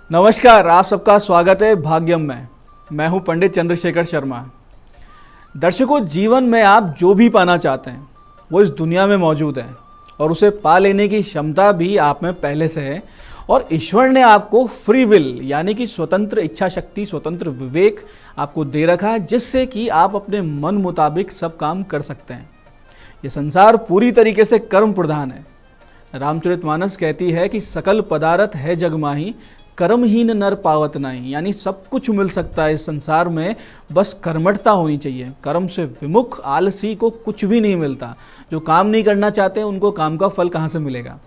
नमस्कार, आप सबका स्वागत है भाग्यम में। मैं हूं पंडित चंद्रशेखर शर्मा। दर्शकों, जीवन में आप जो भी पाना चाहते हैं वो इस दुनिया में मौजूद है और उसे पा लेने की क्षमता भी आप में पहले से है। और ईश्वर ने आपको फ्री विल यानी कि स्वतंत्र इच्छा शक्ति, स्वतंत्र विवेक आपको दे रखा है, जिससे कि आप अपने मन मुताबिक सब काम कर सकते हैं। ये संसार पूरी तरीके से कर्म प्रधान है। रामचरितमानस कहती है कि सकल पदार्थ है जग माही, कर्महीन नर पावत नहीं। यानी सब कुछ मिल सकता है इस संसार में, बस कर्मठता होनी चाहिए। कर्म से विमुख आलसी को कुछ भी नहीं मिलता। जो काम नहीं करना चाहते उनको काम का फल कहाँ से मिलेगा।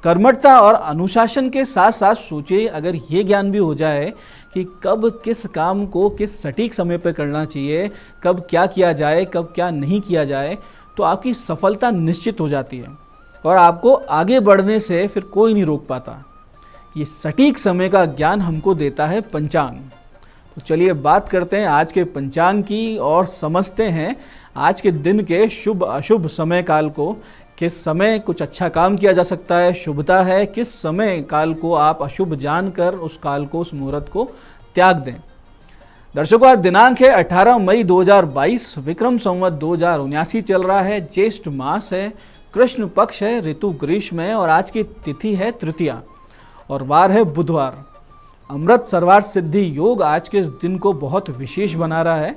कर्मठता और अनुशासन के साथ साथ सोचिए, अगर ये ज्ञान भी हो जाए कि कब किस काम को किस सटीक समय पर करना चाहिए, कब क्या किया जाए, कब क्या नहीं किया जाए, तो आपकी सफलता निश्चित हो जाती है और आपको आगे बढ़ने से फिर कोई नहीं रोक पाता। ये सटीक समय का ज्ञान हमको देता है पंचांग। तो चलिए बात करते हैं आज के पंचांग की और समझते हैं आज के दिन के शुभ अशुभ समय काल को। किस समय कुछ अच्छा काम किया जा सकता है, शुभता है, किस समय काल को आप अशुभ जानकर उस काल को, उस मुहूर्त को त्याग दें। दर्शकों, आज दिनांक है 18 मई 2022, विक्रम संवत 2079 चल रहा है। ज्येष्ठ मास है, कृष्ण पक्ष है, ऋतु ग्रीष्म है और आज की तिथि है तृतीया और वार है बुधवार। अमृत सर्वार्थ सिद्धि योग आज के इस दिन को बहुत विशेष बना रहा है।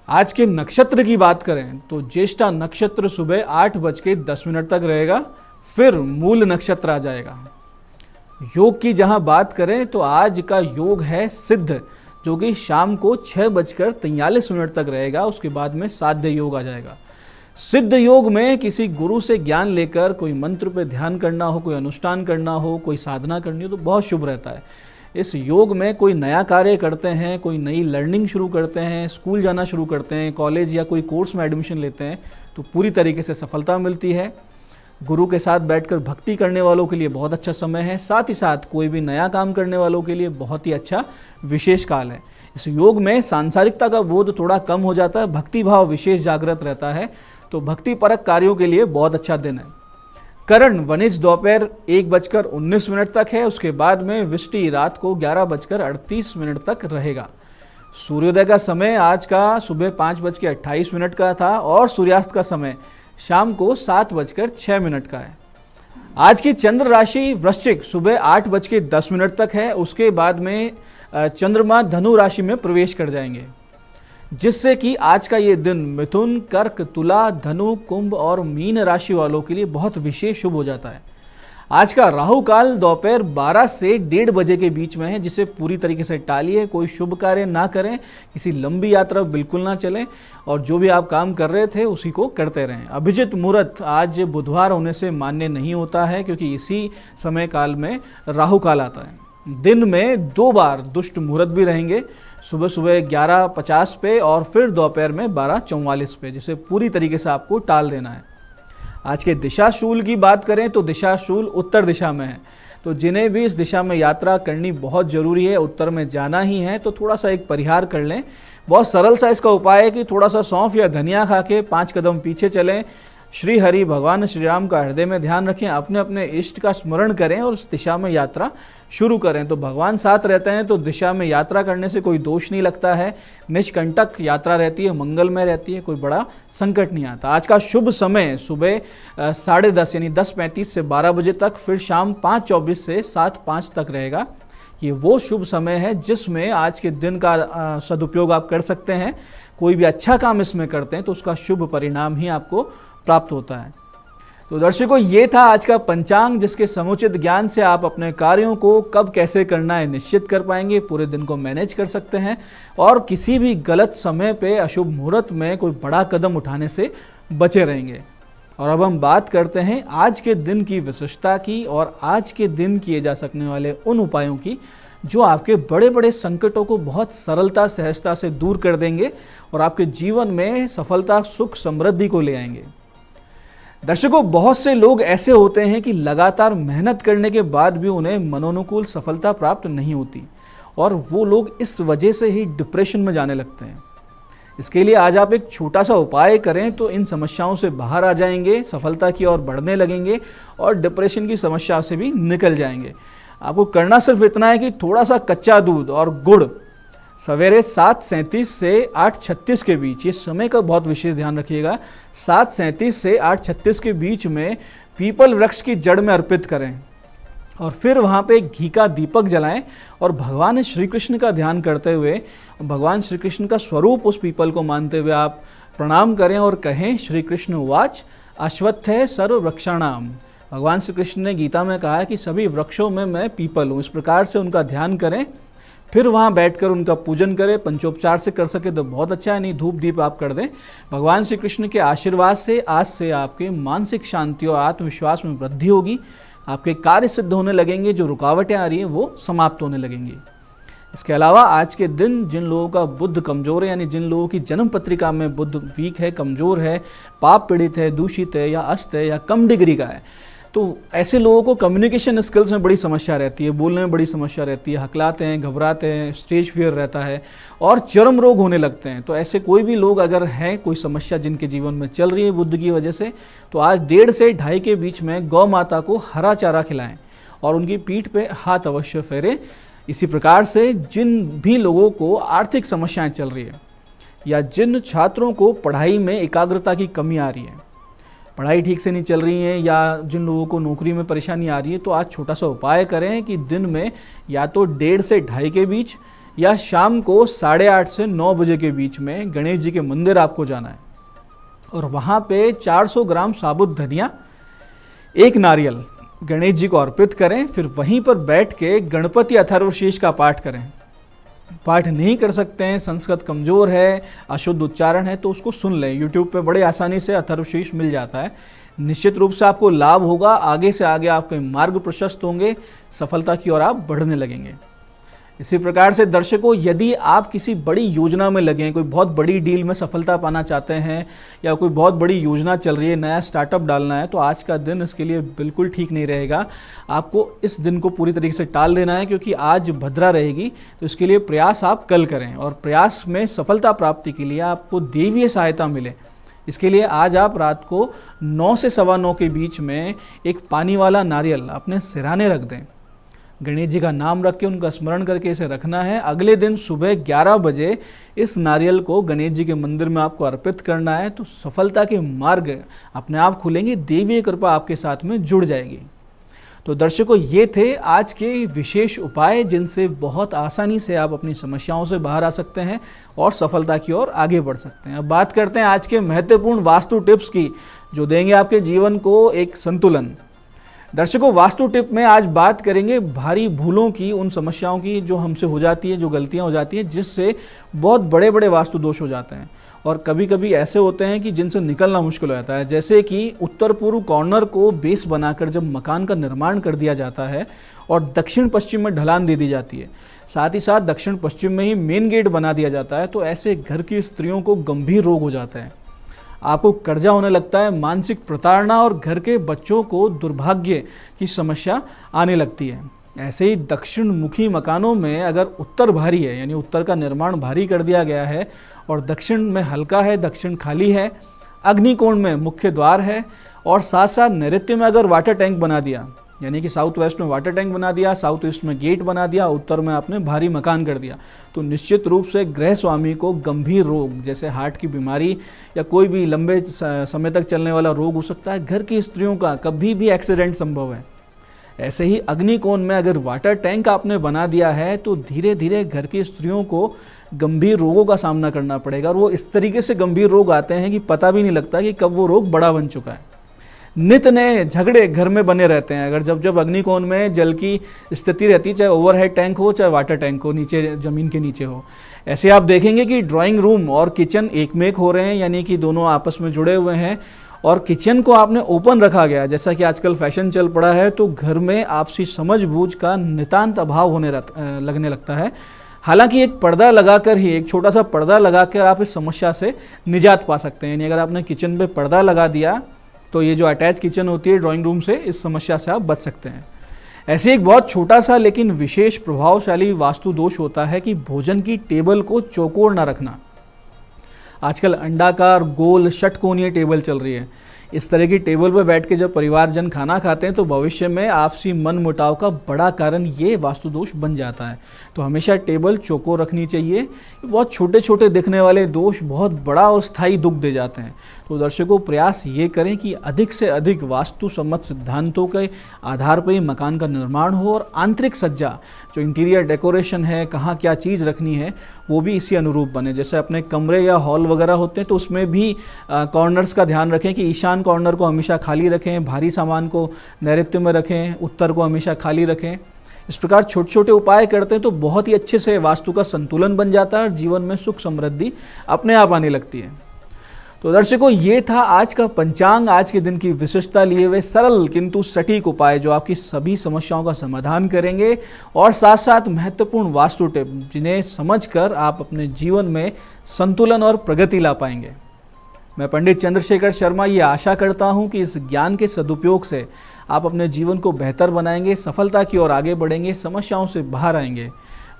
आज के नक्षत्र की बात करें तो ज्येष्ठा नक्षत्र सुबह 8:10 तक रहेगा, फिर मूल नक्षत्र आ जाएगा। योग की जहां बात करें तो आज का योग है सिद्ध, जो कि शाम को 6:43 तक रहेगा। उसके बाद में साध्य योग आ जाएगा। सिद्ध योग में किसी गुरु से ज्ञान लेकर कोई मंत्र पे ध्यान करना हो, कोई अनुष्ठान करना हो, कोई साधना करनी हो तो बहुत शुभ रहता है। इस योग में कोई नया कार्य करते हैं, कोई नई लर्निंग शुरू करते हैं, स्कूल जाना शुरू करते हैं, कॉलेज या कोई कोर्स में एडमिशन लेते हैं तो पूरी तरीके से सफलता मिलती है। गुरु के साथ बैठकर भक्ति करने वालों के लिए बहुत अच्छा समय है। साथ ही साथ कोई भी नया काम करने वालों के लिए बहुत ही अच्छा विशेष काल है। इस योग में सांसारिकता का बोध थोड़ा कम हो जाता है, भक्ति भाव विशेष जागृत रहता है, तो भक्ति परक कार्यों के लिए बहुत अच्छा दिन है। करण वनिज दोपहर 1:19 तक है। उसके बाद में विष्टि रात को 11:38 तक रहेगा। सूर्योदय का समय आज का सुबह 5:28 का था और सूर्यास्त का समय शाम को 7:06 का है। आज की चंद्र राशि वृश्चिक सुबह 8:10 तक है। उसके बाद में चंद्रमा धनु राशि में प्रवेश कर जाएंगे, जिससे कि आज का ये दिन मिथुन, कर्क, तुला, धनु, कुंभ और मीन राशि वालों के लिए बहुत विशेष शुभ हो जाता है। आज का राहु काल दोपहर 12 से 1:30 बजे के बीच में है, जिसे पूरी तरीके से टालिए। कोई शुभ कार्य ना करें, किसी लंबी यात्रा बिल्कुल ना चलें और जो भी आप काम कर रहे थे उसी को करते रहें। अभिजित मुहूर्त आज बुधवार होने से मान्य नहीं होता है, क्योंकि इसी समय काल में राहु काल आता है। दिन में 2 बार दुष्ट मुहूर्त भी रहेंगे, सुबह सुबह 11:50 पे और फिर दोपहर में 12:44 पे, जिसे पूरी तरीके से आपको टाल देना है। आज के दिशाशूल की बात करें तो दिशाशूल उत्तर दिशा में है, तो जिन्हें भी इस दिशा में यात्रा करनी बहुत ज़रूरी है, उत्तर में जाना ही है, तो थोड़ा सा एक परिहार कर लें। बहुत सरल सा इसका उपाय है कि थोड़ा सा सौंफ या धनिया खा के 5 कदम पीछे चलें, श्री हरि भगवान श्री राम का हृदय में ध्यान रखें, अपने अपने इष्ट का स्मरण करें और उस दिशा में यात्रा शुरू करें। तो भगवान साथ रहते हैं तो दिशा में यात्रा करने से कोई दोष नहीं लगता है। निष्कंटक यात्रा रहती है, मंगलमय रहती है, कोई बड़ा संकट नहीं आता। आज का शुभ समय सुबह 10:30 यानी 10:35 से 12 बजे तक, फिर शाम 5:24 से 7:05 तक रहेगा। ये वो शुभ समय है जिसमें आज के दिन का सदुपयोग आप कर सकते हैं। कोई भी अच्छा काम इसमें करते हैं तो उसका शुभ परिणाम ही आपको प्राप्त होता है। तो दर्शकों, ये था आज का पंचांग, जिसके समुचित ज्ञान से आप अपने कार्यों को कब कैसे करना है निश्चित कर पाएंगे, पूरे दिन को मैनेज कर सकते हैं और किसी भी गलत समय पे अशुभ मुहूर्त में कोई बड़ा कदम उठाने से बचे रहेंगे। और अब हम बात करते हैं आज के दिन की विशिष्टता की और आज के दिन किए जा सकने वाले उन उपायों की जो आपके बड़े बड़े संकटों को बहुत सरलता, सहजता से दूर कर देंगे और आपके जीवन में सफलता, सुख, समृद्धि को ले आएंगे। दर्शकों, बहुत से लोग ऐसे होते हैं कि लगातार मेहनत करने के बाद भी उन्हें मनोनुकूल सफलता प्राप्त नहीं होती और वो लोग इस वजह से ही डिप्रेशन में जाने लगते हैं। इसके लिए आज आप एक छोटा सा उपाय करें तो इन समस्याओं से बाहर आ जाएंगे, सफलता की ओर बढ़ने लगेंगे और डिप्रेशन की समस्या से भी निकल जाएंगे। आपको करना सिर्फ इतना है कि थोड़ा सा कच्चा दूध और गुड़ सवेरे 7:37 से 8:36 के बीच, ये समय का बहुत विशेष ध्यान रखिएगा, 7:37 से 8:36 के बीच में पीपल वृक्ष की जड़ में अर्पित करें और फिर वहाँ पे घी का दीपक जलाएं और भगवान श्री कृष्ण का ध्यान करते हुए, भगवान श्री कृष्ण का स्वरूप उस पीपल को मानते हुए आप प्रणाम करें और कहें, श्री कृष्ण उवाच अश्वत्थः सर्व वृक्षाणाम। भगवान श्री कृष्ण ने गीता में कहा है कि सभी वृक्षों में मैं पीपल हूँ। इस प्रकार से उनका ध्यान करें, फिर वहाँ बैठकर उनका पूजन करें। पंचोपचार से कर सके तो बहुत अच्छा है, नहीं धूप दीप आप कर दें। भगवान श्री कृष्ण के आशीर्वाद से आज से आपके मानसिक शांति और आत्मविश्वास में वृद्धि होगी। आपके कार्य सिद्ध होने लगेंगे, जो रुकावटें आ रही हैं वो समाप्त होने लगेंगी। इसके अलावा आज के दिन जिन लोगों का बुध कमज़ोर है, यानी जिन लोगों की जन्म पत्रिका में बुध वीक है, कमज़ोर है, पाप पीड़ित है, दूषित है या अस्त है या कम डिग्री का है, तो ऐसे लोगों को कम्युनिकेशन स्किल्स में बड़ी समस्या रहती है, बोलने में बड़ी समस्या रहती है, हकलाते हैं, घबराते हैं, स्टेज फियर रहता है और चर्म रोग होने लगते हैं। तो ऐसे कोई भी लोग अगर हैं, कोई समस्या जिनके जीवन में चल रही है बुद्ध की वजह से, तो आज 1:30 से 2:30 के बीच में गौ माता को हरा चारा खिलाएं और उनकी पीठ पे हाथ अवश्य फेरें। इसी प्रकार से जिन भी लोगों को आर्थिक समस्याएं चल रही है या जिन छात्रों को पढ़ाई में एकाग्रता की कमी आ रही है, पढ़ाई ठीक से नहीं चल रही है या जिन लोगों को नौकरी में परेशानी आ रही है, तो आज छोटा सा उपाय करें कि दिन में या तो 1:30 से 2:30 के बीच या शाम को 8:30 से 9 बजे के बीच में गणेश जी के मंदिर आपको जाना है और वहाँ पे 400 ग्राम साबुत धनिया, 1 नारियल गणेश जी को अर्पित करें। फिर वहीं पर बैठ के गणपति अथर्वशीष का पाठ करें। पाठ नहीं कर सकते हैं, संस्कृत कमज़ोर है, अशुद्ध उच्चारण है, तो उसको सुन लें। यूट्यूब पे बड़े आसानी से अथर्वशीष मिल जाता है। निश्चित रूप से आपको लाभ होगा, आगे से आगे आपके मार्ग प्रशस्त होंगे, सफलता की ओर आप बढ़ने लगेंगे। इसी प्रकार से दर्शकों, यदि आप किसी बड़ी योजना में लगे हैं, कोई बहुत बड़ी डील में सफलता पाना चाहते हैं या कोई बहुत बड़ी योजना चल रही है, नया स्टार्टअप डालना है, तो आज का दिन इसके लिए बिल्कुल ठीक नहीं रहेगा। आपको इस दिन को पूरी तरीके से टाल देना है, क्योंकि आज भद्रा रहेगी। तो इसके लिए प्रयास आप कल करें और प्रयास में सफलता प्राप्ति के लिए आपको देवीय सहायता मिले, इसके लिए आज आप रात को 9 से 9:15 के बीच में एक पानी वाला नारियल अपने सिरहाने रख दें। गणेश जी का नाम रख के उनका स्मरण करके इसे रखना है। अगले दिन सुबह 11 बजे इस नारियल को गणेश जी के मंदिर में आपको अर्पित करना है। तो सफलता के मार्ग अपने आप खुलेंगे, देवीय कृपा आपके साथ में जुड़ जाएगी। तो दर्शकों, ये थे आज के विशेष उपाय जिनसे बहुत आसानी से आप अपनी समस्याओं से बाहर आ सकते हैं और सफलता की ओर आगे बढ़ सकते हैं। अब बात करते हैं आज के महत्वपूर्ण वास्तु टिप्स की, जो देंगे आपके जीवन को एक संतुलन। दर्शकों, वास्तु टिप में आज बात करेंगे भारी भूलों की, उन समस्याओं की जो हमसे हो जाती है, जो गलतियां हो जाती हैं, जिससे बहुत बड़े बड़े वास्तु दोष हो जाते हैं और कभी कभी ऐसे होते हैं कि जिनसे निकलना मुश्किल हो जाता है। जैसे कि उत्तर पूर्व कॉर्नर को बेस बनाकर जब मकान का निर्माण कर दिया जाता है और दक्षिण पश्चिम में ढलान दे दी जाती है, साथ ही साथ दक्षिण पश्चिम में ही मेन गेट बना दिया जाता है, तो ऐसे घर की स्त्रियों को गंभीर रोग हो जाता है। आपको कर्जा होने लगता है, मानसिक प्रताड़ना और घर के बच्चों को दुर्भाग्य की समस्या आने लगती है। ऐसे ही दक्षिण मुखी मकानों में अगर उत्तर भारी है, यानी उत्तर का निर्माण भारी कर दिया गया है और दक्षिण में हल्का है, दक्षिण खाली है, अग्निकोण में मुख्य द्वार है और साथ साथ नैऋत्य में अगर वाटर टैंक बना दिया, यानी कि साउथ वेस्ट में वाटर टैंक बना दिया, साउथ ईस्ट में गेट बना दिया, उत्तर में आपने भारी मकान कर दिया, तो निश्चित रूप से गृह स्वामी को गंभीर रोग जैसे हार्ट की बीमारी या कोई भी लंबे समय तक चलने वाला रोग हो सकता है। घर की स्त्रियों का कभी भी एक्सीडेंट संभव है। ऐसे ही अग्निकोण में अगर वाटर टैंक आपने बना दिया है तो धीरे धीरे घर की स्त्रियों को गंभीर रोगों का सामना करना पड़ेगा और वो इस तरीके से गंभीर रोग आते हैं कि पता भी नहीं लगता कि कब वो रोग बड़ा बन चुका है। नित नए झगड़े घर में बने रहते हैं अगर जब अग्निकोण में जल की स्थिति रहती है, चाहे ओवरहेड टैंक हो चाहे वाटर टैंक हो, नीचे ज़मीन के नीचे हो। ऐसे आप देखेंगे कि ड्राइंग रूम और किचन एक में एक हो रहे हैं, यानी कि दोनों आपस में जुड़े हुए हैं और किचन को आपने ओपन रखा गया जैसा कि आजकल फैशन चल पड़ा है, तो घर में आपसी समझबूझ का नितांत अभाव होने लगने लगता है। हालांकि एक पर्दा लगाकर ही, एक छोटा सा पर्दा लगाकर आप इस समस्या से निजात पा सकते हैं। यानी अगर आपने किचन पे पर्दा लगा दिया तो ये जो अटैच किचन होती है ड्राइंग रूम से, इस समस्या से आप बच सकते हैं। ऐसे एक बहुत छोटा सा लेकिन विशेष प्रभावशाली वास्तु दोष होता है कि भोजन की टेबल को चौकोर ना रखना। आजकल अंडाकार गोल षटकोणीय टेबल चल रही है, इस तरह की टेबल पर बैठ के जब परिवारजन खाना खाते हैं तो भविष्य में आपसी मन मुटाव का बड़ा कारण ये वास्तु दोष बन जाता है। तो हमेशा टेबल चौकोर रखनी चाहिए। बहुत छोटे छोटे दिखने वाले दोष बहुत बड़ा और स्थायी दुख दे जाते हैं। तो दर्शकों, प्रयास ये करें कि अधिक से अधिक वास्तु सम्मत सिद्धांतों के आधार पर ही मकान का निर्माण हो और आंतरिक सज्जा जो इंटीरियर डेकोरेशन है, कहाँ क्या चीज़ रखनी है, वो भी इसी अनुरूप बने। जैसे अपने कमरे या हॉल वगैरह होते हैं तो उसमें भी कॉर्नर्स का ध्यान रखें कि ईशान कॉर्नर को हमेशा खाली रखें, भारी सामान को नैऋत्य में रखें, उत्तर को हमेशा खाली रखें। इस प्रकार छोटे छोटे उपाय करते हैं तो बहुत ही अच्छे से वास्तु का संतुलन बन जाता है और जीवन में सुख समृद्धि अपने आप आने लगती है। तो दर्शकों, ये था आज का पंचांग, आज के दिन की विशिष्टता लिए हुए सरल किंतु सटीक उपाय जो आपकी सभी समस्याओं का समाधान करेंगे और साथ साथ महत्वपूर्ण वास्तु टिप जिन्हें समझकर आप अपने जीवन में संतुलन और प्रगति ला पाएंगे। मैं पंडित चंद्रशेखर शर्मा ये आशा करता हूँ कि इस ज्ञान के सदुपयोग से आप अपने जीवन को बेहतर बनाएंगे, सफलता की ओर आगे बढ़ेंगे, समस्याओं से बाहर आएंगे।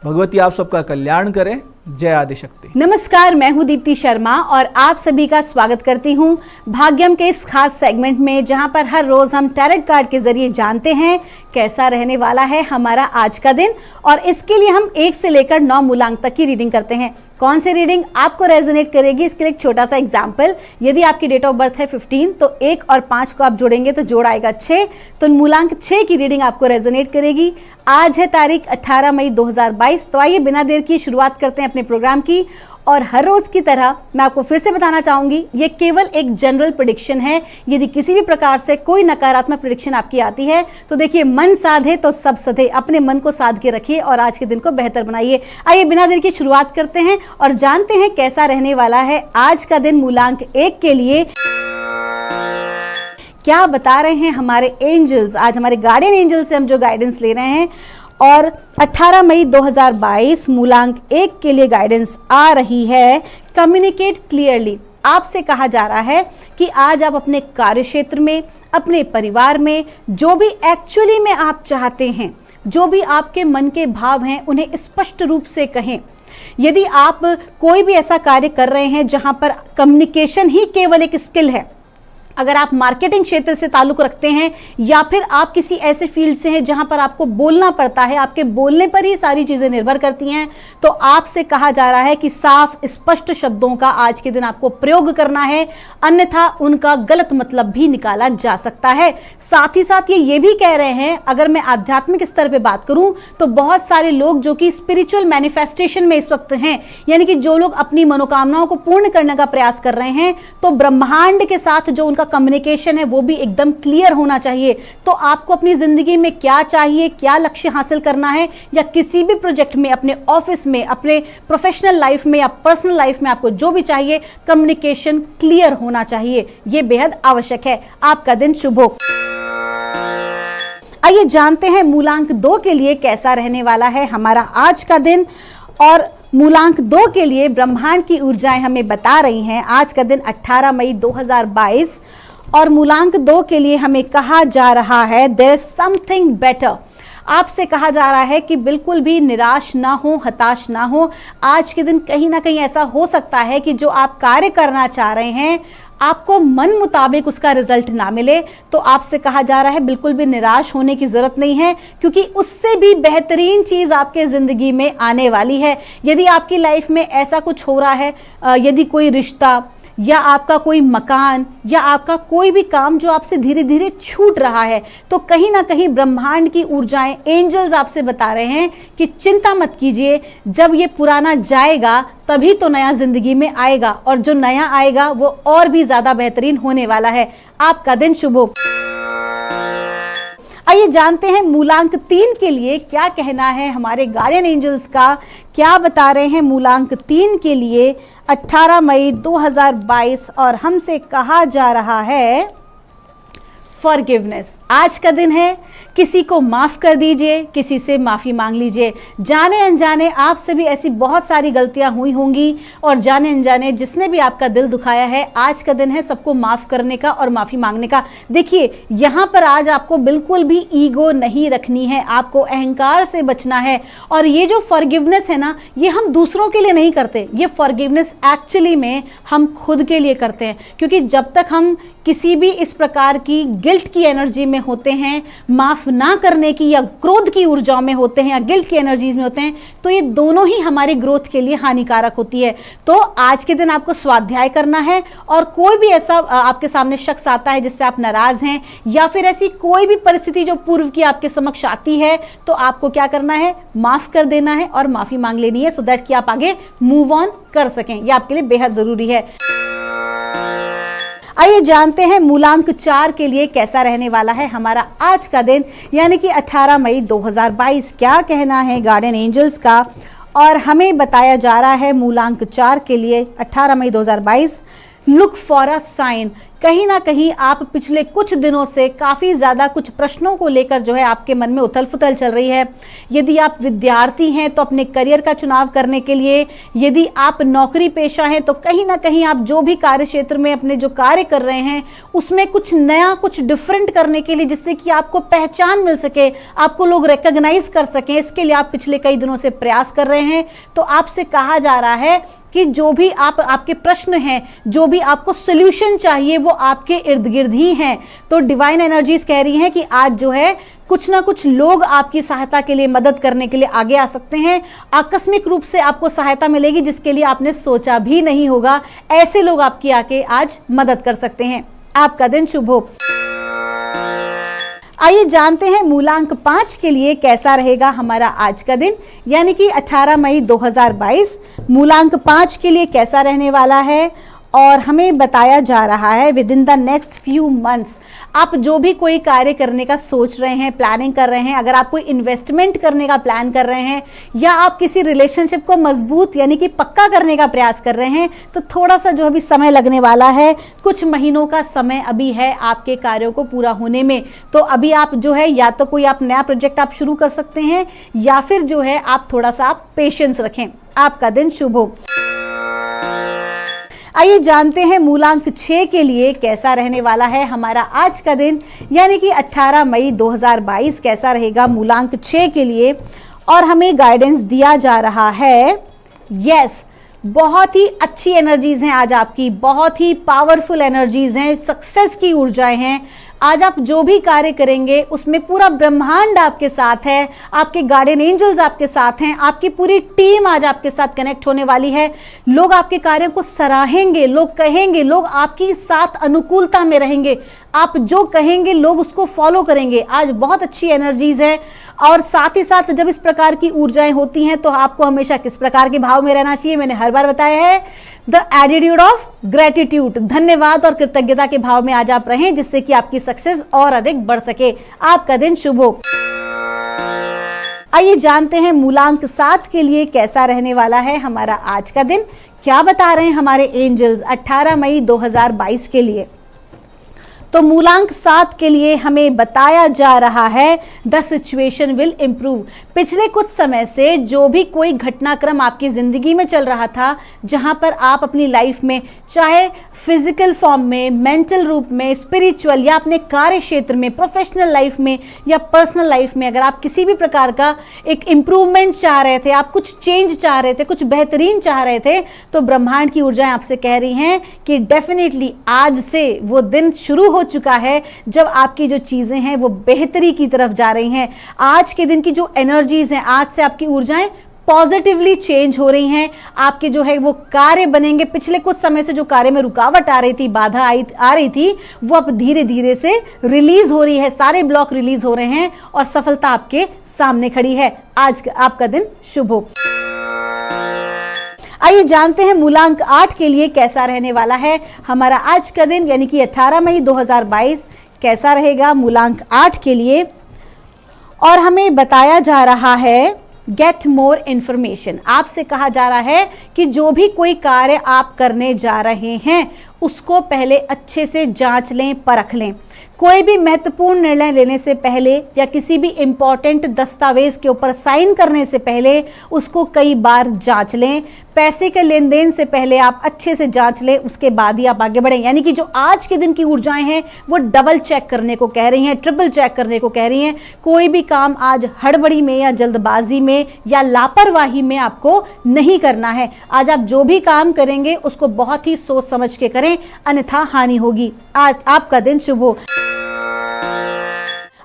भगवती आप सबका कल्याण करे। जय आदिशक्ति। नमस्कार, मैं हूं दीप्ति शर्मा और आप सभी का स्वागत करती हूं भाग्यम के इस खास सेगमेंट में, जहां पर हर रोज हम टैरेट कार्ड के जरिए जानते हैं कैसा रहने वाला है हमारा आज का दिन। और इसके लिए हम 1 से लेकर 9 मूलांक तक की रीडिंग करते हैं। कौन सी रीडिंग आपको रेजोनेट करेगी, इसके लिए एक छोटा सा एग्जाम्पल। यदि आपकी डेट ऑफ बर्थ है 15 तो 1 और 5 को आप जोड़ेंगे तो जोड़ आएगा 6, तो मूलांक 6 की रीडिंग आपको रेजोनेट करेगी। आज है तारीख 18 मई 2022। तो आइए बिना देर की शुरुआत करते हैं अपने प्रोग्राम की। और हर रोज की तरह मैं आपको फिर से बताना चाहूंगी, ये केवल एक जनरल प्रेडिक्शन है। यदि किसी भी प्रकार से कोई नकारात्मक प्रेडिक्शन आपकी आती है तो देखिए, मन साधे तो सब सधे, अपने मन को साध के रखिए और आज के दिन को बेहतर बनाइए। आइए बिना देर की शुरुआत करते हैं और जानते हैं कैसा रहने वाला है आज का दिन मूलांक 1 के लिए। क्या बता रहे हैं हमारे एंजल्स, आज हमारे गार्डियन एंजल से हम जो गाइडेंस ले रहे हैं। और 18 मई 2022 मूलांक 1 के लिए गाइडेंस आ रही है, कम्युनिकेट क्लियरली। आपसे कहा जा रहा है कि आज आप अपने कार्यक्षेत्र में, अपने परिवार में जो भी एक्चुअली में आप चाहते हैं, जो भी आपके मन के भाव हैं, उन्हें स्पष्ट रूप से कहें। यदि आप कोई भी ऐसा कार्य कर रहे हैं जहां पर कम्युनिकेशन ही केवल एक स्किल है, अगर आप मार्केटिंग क्षेत्र से ताल्लुक रखते हैं या फिर आप किसी ऐसे फील्ड से हैं जहां पर आपको बोलना पड़ता है, आपके बोलने पर ही सारी चीजें निर्भर करती हैं, तो आपसे कहा जा रहा है कि साफ स्पष्ट शब्दों का आज के दिन आपको प्रयोग करना है, अन्यथा उनका गलत मतलब भी निकाला जा सकता है। साथ ही साथ ये भी कह रहे हैं, अगर मैं आध्यात्मिक स्तर पर बात करूं तो बहुत सारे लोग जो कि स्पिरिचुअल मैनिफेस्टेशन में इस वक्त हैं, यानी कि जो लोग अपनी मनोकामनाओं को पूर्ण करने का प्रयास कर रहे हैं, तो ब्रह्मांड के साथ जो उनका कम्युनिकेशन है वो भी एकदम क्लियर होना चाहिए। तो आपको अपनी जिंदगी में क्या चाहिए, क्या लक्ष्य हासिल करना है, या किसी भी प्रोजेक्ट में, अपने ऑफिस में, अपने प्रोफेशनल लाइफ में या पर्सनल लाइफ में आपको जो भी चाहिए, कम्युनिकेशन क्लियर होना चाहिए। यह बेहद आवश्यक है। आपका दिन शुभ हो। आइए जानते हैं मूलांक 2 के लिए कैसा रहने वाला है हमारा आज का दिन। और मूलांक 2 के लिए ब्रह्मांड की ऊर्जाएं हमें बता रही हैं आज का दिन 18 मई 2022। और मूलांक 2 के लिए हमें कहा जा रहा है, देयर इज समथिंग बेटर। आपसे कहा जा रहा है कि बिल्कुल भी निराश ना हो, हताश ना हो। आज के दिन कहीं ना कहीं ऐसा हो सकता है कि जो आप कार्य करना चाह रहे हैं, आपको मन मुताबिक उसका रिजल्ट ना मिले, तो आपसे कहा जा रहा है बिल्कुल भी निराश होने की जरूरत नहीं है, क्योंकि उससे भी बेहतरीन चीज़ आपके ज़िंदगी में आने वाली है। यदि आपकी लाइफ में ऐसा कुछ हो रहा है, यदि कोई रिश्ता या आपका कोई मकान या आपका कोई भी काम जो आपसे धीरे धीरे छूट रहा है, तो कहीं ना कहीं ब्रह्मांड की ऊर्जाएं, एंजल्स आपसे बता रहे हैं कि चिंता मत कीजिए, जब ये पुराना जाएगा तभी तो नया जिंदगी में आएगा, और जो नया आएगा वो और भी ज्यादा बेहतरीन होने वाला है। आपका दिन शुभ हो। आइए जानते हैं मूलांक 3 के लिए क्या कहना है हमारे गार्डियन एंजल्स का। क्या बता रहे हैं मूलांक 3 के लिए 18 मई 2022। और हमसे कहा जा रहा है फॉरगिवनेस। आज का दिन है, किसी को माफ़ कर दीजिए, किसी से माफ़ी मांग लीजिए। जाने अनजाने आपसे भी ऐसी बहुत सारी गलतियां हुई होंगी, और जाने अनजाने जिसने भी आपका दिल दुखाया है, आज का दिन है सबको माफ़ करने का और माफ़ी मांगने का। देखिए, यहाँ पर आज आपको बिल्कुल भी ईगो नहीं रखनी है, आपको अहंकार से बचना है। और ये जो फॉरगिवनेस है ना, ये हम दूसरों के लिए नहीं करते, ये फॉरगिवनेस एक्चुअली में हम खुद के लिए करते हैं। क्योंकि जब तक हम किसी भी इस प्रकार की गिल्ट की एनर्जी में होते हैं, माफ़ ना करने की या क्रोध की ऊर्जाओं में होते हैं या गिल्ट की एनर्जीज में होते हैं, तो ये दोनों ही हमारी ग्रोथ के लिए हानिकारक होती है। तो आज के दिन आपको स्वाध्याय करना है और कोई भी ऐसा आपके सामने शख्स आता है जिससे आप नाराज़ हैं या फिर ऐसी कोई भी परिस्थिति जो पूर्व की आपके समक्ष आती है, तो आपको क्या करना है, माफ़ कर देना है और माफ़ी मांग लेनी है, सो दैट कि आप आगे मूव ऑन कर सकें। यह आपके लिए बेहद ज़रूरी है। आइए जानते हैं मूलांक 4 के लिए कैसा रहने वाला है हमारा आज का दिन, यानी कि 18 मई 2022। क्या कहना है गार्डियन एंजल्स का, और हमें बताया जा रहा है मूलांक 4 के लिए 18 मई 2022, लुक फॉर अ साइन। कहीं ना कहीं आप पिछले कुछ दिनों से काफ़ी ज़्यादा कुछ प्रश्नों को लेकर जो है आपके मन में उथल पुथल चल रही है। यदि आप विद्यार्थी हैं तो अपने करियर का चुनाव करने के लिए, यदि आप नौकरी पेशा हैं तो कहीं ना कहीं आप जो भी कार्य क्षेत्र में अपने जो कार्य कर रहे हैं उसमें कुछ नया, कुछ डिफरेंट करने के लिए, जिससे कि आपको पहचान मिल सके, आपको लोग रिकॉग्नाइज कर सकें, इसके लिए आप पिछले कई दिनों से प्रयास कर रहे हैं। तो आपसे कहा जा रहा है कि जो भी आपके प्रश्न हैं, जो भी आपको सोल्यूशन चाहिए, वो आपके इर्द गिर्द ही हैं। तो डिवाइन एनर्जीज कह रही हैं कि आज जो है कुछ ना कुछ लोग आपकी सहायता के लिए, मदद करने के लिए आगे आ सकते हैं। आकस्मिक रूप से आपको सहायता मिलेगी जिसके लिए आपने सोचा भी नहीं होगा। ऐसे लोग आपकी आके आज मदद कर सकते हैं। आपका दिन शुभ हो। आइए जानते हैं मूलांक 5 के लिए कैसा रहेगा हमारा आज का दिन, यानी कि 18 मई 2022 मूलांक 5 के लिए कैसा रहने वाला है। और हमें बताया जा रहा है with in the next few months, आप जो भी कोई कार्य करने का सोच रहे हैं, प्लानिंग कर रहे हैं, अगर आप कोई इन्वेस्टमेंट करने का प्लान कर रहे हैं या आप किसी रिलेशनशिप को मजबूत यानी कि पक्का करने का प्रयास कर रहे हैं, तो थोड़ा सा जो अभी समय लगने वाला है, कुछ महीनों का समय अभी है आपके कार्यों को पूरा होने में। तो अभी आप जो है या तो कोई आप नया प्रोजेक्ट आप शुरू कर सकते हैं या फिर जो है आप थोड़ा सा आप पेशेंस रखें। आपका दिन शुभ हो। आइए जानते हैं मूलांक 6 के लिए कैसा रहने वाला है हमारा आज का दिन, यानी कि 18 मई 2022 कैसा रहेगा मूलांक 6 के लिए। और हमें गाइडेंस दिया जा रहा है, यस, बहुत ही अच्छी एनर्जीज हैं आज आपकी, बहुत ही पावरफुल एनर्जीज हैं, सक्सेस की ऊर्जाएं हैं। आज आप जो भी कार्य करेंगे उसमें पूरा ब्रह्मांड आपके साथ है, आपके गार्डियन एंजल्स आपके साथ हैं, आपकी पूरी टीम आज आपके साथ कनेक्ट होने वाली है। लोग आपके कार्यों को सराहेंगे, लोग कहेंगे, लोग आपकी साथ अनुकूलता में रहेंगे, आप जो कहेंगे लोग उसको फॉलो करेंगे। आज बहुत अच्छी एनर्जीज है। और साथ ही साथ जब इस प्रकार की ऊर्जाएं होती हैं तो आपको हमेशा किस प्रकार के भाव में रहना चाहिए, मैंने हर बार बताया है, द एटीट्यूड ऑफ ग्रेटिट्यूड, धन्यवाद और कृतज्ञता के भाव में आज आप रहें, जिससे कि आपकी सक्सेस और अधिक बढ़ सके। आपका दिन शुभ हो। आइए जानते हैं मूलांक 7 के लिए कैसा रहने वाला है हमारा आज का दिन। क्या बता रहे हैं हमारे एंजल्स 18 मई 2022 के लिए। तो मूलांक 7 के लिए हमें बताया जा रहा है द सिचुएशन विल इम्प्रूव। पिछले कुछ समय से जो भी कोई घटनाक्रम आपकी ज़िंदगी में चल रहा था, जहां पर आप अपनी लाइफ में चाहे फिजिकल फॉर्म में, मेंटल रूप में, स्पिरिचुअल या अपने कार्य क्षेत्र में, प्रोफेशनल लाइफ में या पर्सनल लाइफ में, अगर आप किसी भी प्रकार का एक इम्प्रूवमेंट चाह रहे थे, आप कुछ चेंज चाह रहे थे, कुछ बेहतरीन चाह रहे थे, तो ब्रह्मांड की ऊर्जाएं आपसे कह रही हैं कि डेफिनेटली आज से वो दिन शुरू हो चुका है जब आपकी जो चीजें हैं वो बेहतरी की तरफ जा रही हैं। आज के दिन की जो एनर्जीज हैं, आज से आपकी ऊर्जाएं पॉजिटिवली चेंज हो रही हैं। आपके जो है वो कार्य बनेंगे। पिछले कुछ समय से जो कार्य में रुकावट आ रही थी, बाधा आ रही थी, वो अब धीरे धीरे से रिलीज हो रही है। सारे ब्लॉक रिलीज हो रहे हैं और सफलता आपके सामने खड़ी है। आज आपका दिन शुभ हो। आइए जानते हैं मूलांक 8 के लिए कैसा रहने वाला है हमारा आज का दिन, यानी कि 18 मई 2022 कैसा रहेगा मूलांक 8 के लिए। और हमें बताया जा रहा है गेट मोर इन्फॉर्मेशन। आपसे कहा जा रहा है कि जो भी कोई कार्य आप करने जा रहे हैं उसको पहले अच्छे से जांच लें, परख लें। कोई भी महत्वपूर्ण निर्णय लेने से पहले या किसी भी इंपॉर्टेंट दस्तावेज के ऊपर साइन करने से पहले उसको कई बार जांच लें। पैसे के लेन देन से पहले आप अच्छे से जांच लें, उसके बाद ही आप आगे बढ़ें। यानी कि जो आज के दिन की ऊर्जाएं हैं वो डबल चेक करने को कह रही हैं, ट्रिपल चेक करने को कह रही हैं। कोई भी काम आज हड़बड़ी में या जल्दबाजी में या लापरवाही में आपको नहीं करना है। आज आप जो भी काम करेंगे उसको बहुत ही सोच समझ के करें, अन्यथा हानि होगी। आज आपका दिन शुभ हो।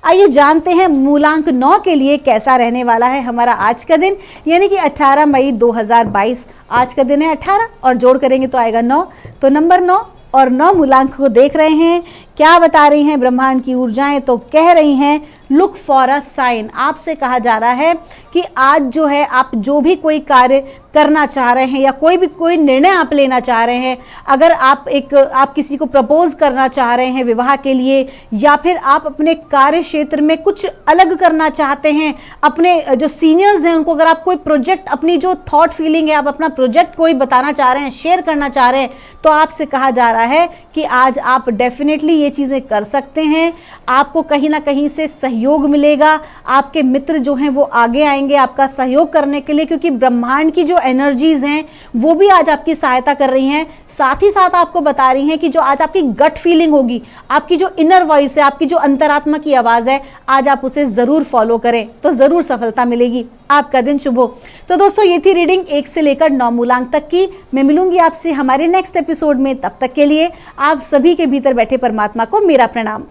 आइए जानते हैं मूलांक 9 के लिए कैसा रहने वाला है हमारा आज का दिन, यानी कि 18 मई 2022। आज का दिन है 18 और जोड़ करेंगे तो आएगा 9। तो नंबर 9 और 9 मूलांक को देख रहे हैं। क्या बता रही हैं ब्रह्मांड की ऊर्जाएं? तो कह रही हैं लुक फॉर अ साइन। आपसे कहा जा रहा है कि आज जो है आप जो भी कोई कार्य करना चाह रहे हैं या कोई निर्णय आप लेना चाह रहे हैं, अगर आप किसी को प्रपोज करना चाह रहे हैं विवाह के लिए, या फिर आप अपने कार्य क्षेत्र में कुछ अलग करना चाहते हैं, अपने जो सीनियर्स हैं उनको अगर आप कोई प्रोजेक्ट, अपनी जो थॉट फीलिंग है, आप अपना प्रोजेक्ट कोई बताना चाह रहे हैं, शेयर करना चाह रहे हैं, तो आपसे कहा जा रहा है कि आज आप डेफिनेटली ये चीज़ें कर सकते हैं। आपको कहीं ना कहीं से सहयोग मिलेगा। आपके मित्र जो हैं वो आगे आएंगे आपका सहयोग करने के लिए, क्योंकि ब्रह्मांड की जो एनर्जीज हैं वो भी आज आपकी सहायता कर रही हैं। साथ ही साथ आपको बता रही हैं कि जो आज आपकी गट फीलिंग होगी, आपकी जो इनर वॉइस है, आपकी जो अंतरात्मा की आवाज़ है, आज आप उसे ज़रूर फॉलो करें तो ज़रूर सफलता मिलेगी। आपका दिन शुभ हो। तो दोस्तों ये थी रीडिंग 1 से लेकर 9 मूलांक तक की। मैं मिलूंगी आपसे हमारे नेक्स्ट एपिसोड में। तब तक के लिए आप सभी के भीतर बैठे परमात्मा को मेरा प्रणाम।